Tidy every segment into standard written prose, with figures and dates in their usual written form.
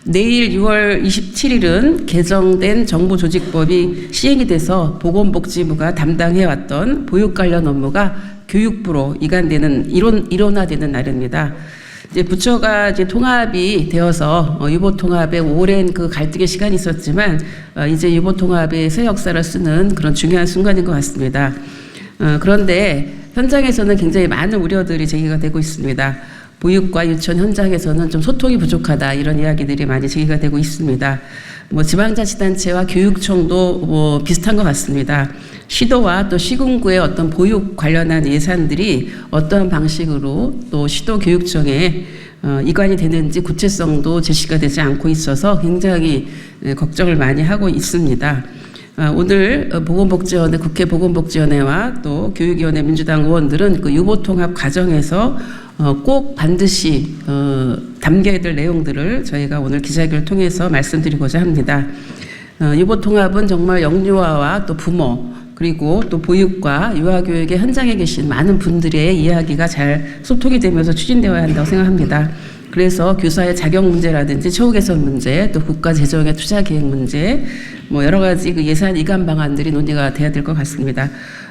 내일 6월 27일은 개정된 정부조직법이 시행이 돼서 보건복지부가 담당해왔던 보육 관련 업무가 교육부로 이관되는 일원화되는 날입니다. 이제 부처가 이제 통합이 되어서 유보 통합에 오랜 그 갈등의 시간이 있었지만 이제 유보 통합의 새 역사를 쓰는 그런 중요한 순간인 것 같습니다. 그런데 현장에서는 굉장히 많은 우려들이 제기가 되고 있습니다. 보육과 유치원 현장에서는 좀 소통이 부족하다 이런 이야기들이 많이 제기가 되고 있습니다. 지방자치단체와 교육청도 비슷한 것 같습니다. 시도와 또 시군구의 어떤 보육 관련한 예산들이 어떠한 방식으로 또 시도 교육청에 이관이 되는지 구체성도 제시가 되지 않고 있어서 굉장히 걱정을 많이 하고 있습니다. 오늘 보건복지위원회, 국회 보건복지위원회와 또 교육위원회 민주당 의원들은 그 유보통합 과정에서 꼭 반드시 담겨야 될 내용들을 저희가 오늘 기자회견을 통해서 말씀드리고자 합니다. 유보통합은 정말 영유아와 또 부모 그리고 또 보육과 유아교육의 현장에 계신 많은 분들의 이야기가 잘 소통이 되면서 추진되어야 한다고 생각합니다. 그래서 교사의 자격 문제라든지 처우 개선 문제, 또 국가 재정의 투자 계획 문제, 여러 가지 그 예산 이관 방안들이 논의가 돼야 될 것 같습니다.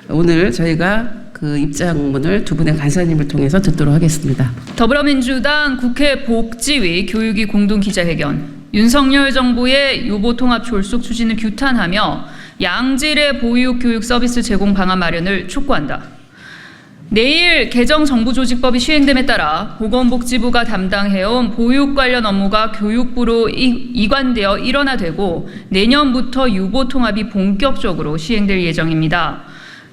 오늘 저희가 그 입장문을 두 분의 간사님을 통해서 듣도록 하겠습니다. 더불어민주당 국회 복지위 교육위 공동 기자회견. 윤석열 정부의 유보통합 졸속 추진을 규탄하며 양질의 보육 교육 서비스 제공 방안 마련을 촉구한다. 내일 개정 정부조직법이 시행됨에 따라 보건복지부가 담당해온 보육 관련 업무가 교육부로 이관되어 일원화되고 내년부터 유보통합이 본격적으로 시행될 예정입니다.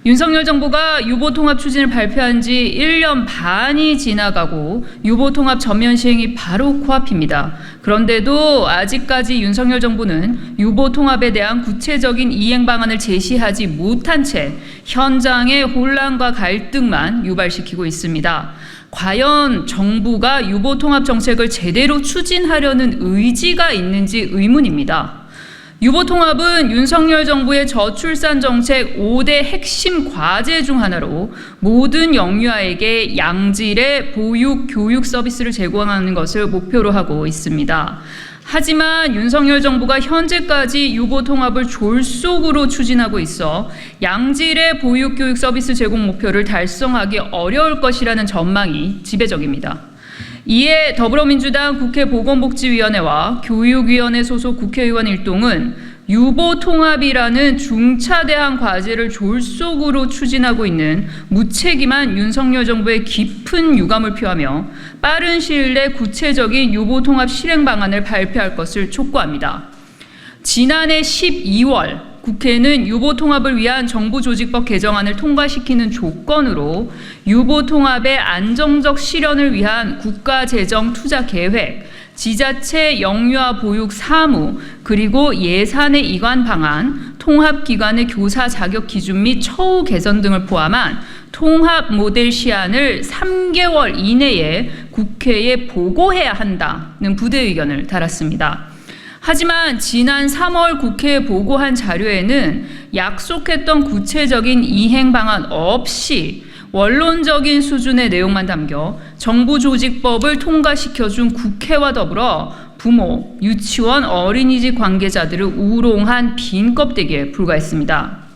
윤석열 정부가 유보통합 추진을 발표한 지 1년 반이 지나가고 유보통합 전면 시행이 바로 코앞입니다. 그런데도 아직까지 윤석열 정부는 유보통합에 대한 구체적인 이행 방안을 제시하지 못한 채 현장의 혼란과 갈등만 유발시키고 있습니다. 과연 정부가 유보통합 정책을 제대로 추진하려는 의지가 있는지 의문입니다. 유보통합은 윤석열 정부의 저출산 정책 5대 핵심 과제 중 하나로 모든 영유아에게 양질의 보육, 교육 서비스를 제공하는 것을 목표로 하고 있습니다. 하지만 윤석열 정부가 현재까지 유보통합을 졸속으로 추진하고 있어 양질의 보육, 교육 서비스 제공 목표를 달성하기 어려울 것이라는 전망이 지배적입니다. 이에 더불어민주당 국회 보건복지위원회와 교육위원회 소속 국회의원 일동은 유보통합이라는 중차대한 과제를 졸속으로 추진하고 있는 무책임한 윤석열 정부의 깊은 유감을 표하며 빠른 시일 내 구체적인 유보통합 실행 방안을 발표할 것을 촉구합니다. 지난해 12월 국회는 유보통합을 위한 정부조직법 개정안을 통과시키는 조건으로 유보통합의 안정적 실현을 위한 국가재정 투자 계획, 지자체 영유아 보육 사무, 그리고 예산의 이관 방안, 통합기관의 교사 자격 기준 및 처우 개선 등을 포함한 통합 모델 시안을 3개월 이내에 국회에 보고해야 한다는 부대 의견을 달았습니다. 하지만 지난 3월 국회에 보고한 자료에는 약속했던 구체적인 이행 방안 없이 원론적인 수준의 내용만 담겨 정부조직법을 통과시켜준 국회와 더불어 부모, 유치원, 어린이집 관계자들을 우롱한 빈 껍데기에 불과했습니다.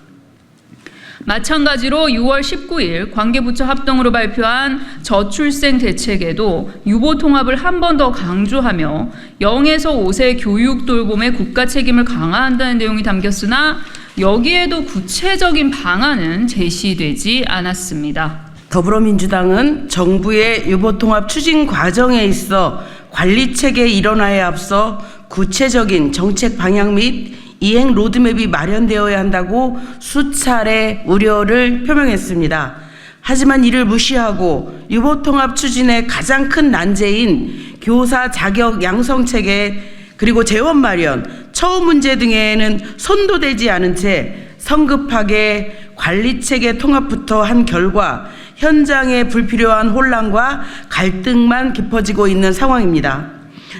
마찬가지로 6월 19일 관계부처 합동으로 발표한 저출생 대책에도 유보통합을 한 번 더 강조하며 0에서 5세 교육 돌봄의 국가 책임을 강화한다는 내용이 담겼으나 여기에도 구체적인 방안은 제시되지 않았습니다. 더불어민주당은 정부의 유보통합 추진 과정에 있어 관리체계 일원화에 앞서 구체적인 정책 방향 및 이행 로드맵이 마련되어야 한다고 수차례 우려를 표명했습니다. 하지만 이를 무시하고 유보통합 추진의 가장 큰 난제인 교사 자격 양성체계 그리고 재원 마련, 처우 문제 등에는 손도 대지 않은 채 성급하게 관리체계 통합부터 한 결과 현장의 불필요한 혼란과 갈등만 깊어지고 있는 상황입니다.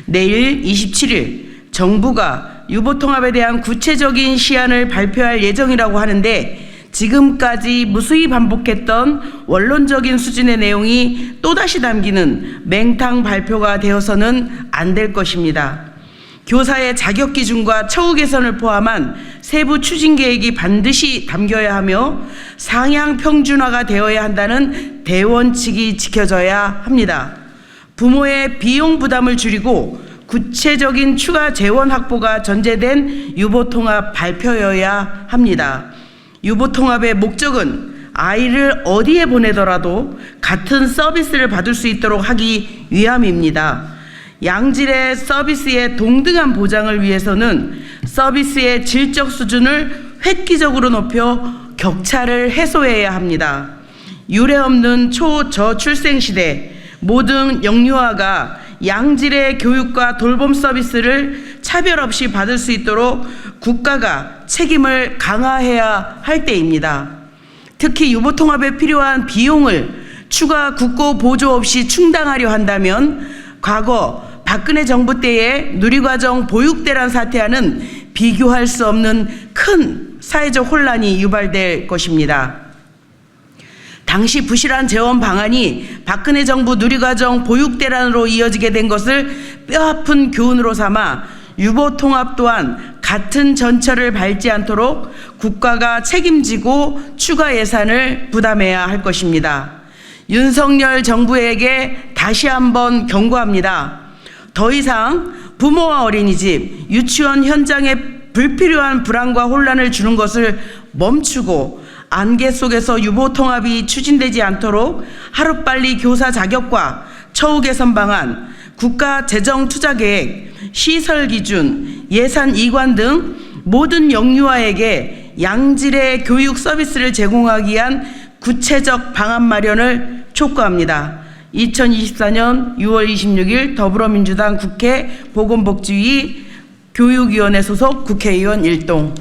내일 27일 정부가 유보통합에 대한 구체적인 시안을 발표할 예정이라고 하는데 지금까지 무수히 반복했던 원론적인 수준의 내용이 또다시 담기는 맹탕 발표가 되어서는 안 될 것입니다. 교사의 자격 기준과 처우 개선을 포함한 세부 추진 계획이 반드시 담겨야 하며 상향 평준화가 되어야 한다는 대원칙이 지켜져야 합니다. 부모의 비용 부담을 줄이고 구체적인 추가 재원 확보가 전제된 유보통합 발표여야 합니다. 유보통합의 목적은 아이를 어디에 보내더라도 같은 서비스를 받을 수 있도록 하기 위함입니다. 양질의 서비스의 동등한 보장을 위해서는 서비스의 질적 수준을 획기적으로 높여 격차를 해소해야 합니다. 유례없는 초저출생 시대 모든 영유아가 양질의 교육과 돌봄 서비스를 차별 없이 받을 수 있도록 국가가 책임을 강화해야 할 때입니다. 특히 유보통합에 필요한 비용을 추가 국고 보조 없이 충당하려 한다면 과거 박근혜 정부 때의 누리과정 보육대란 사태와는 비교할 수 없는 큰 사회적 혼란이 유발될 것입니다. 당시 부실한 재원 방안이 박근혜 정부 누리과정 보육대란으로 이어지게 된 것을 뼈아픈 교훈으로 삼아 유보통합 또한 같은 전철을 밟지 않도록 국가가 책임지고 추가 예산을 부담해야 할 것입니다. 윤석열 정부에게 다시 한번 경고합니다. 더 이상 부모와 어린이집, 유치원 현장에 불필요한 불안과 혼란을 주는 것을 멈추고 안개 속에서 유보통합이 추진되지 않도록 하루빨리 교사 자격과 처우 개선 방안, 국가 재정 투자 계획, 시설 기준, 예산 이관 등 모든 영유아에게 양질의 교육 서비스를 제공하기 위한 구체적 방안 마련을 촉구합니다. 2024년 6월 26일 더불어민주당 국회 보건복지위 교육위원회 소속 국회의원 일동.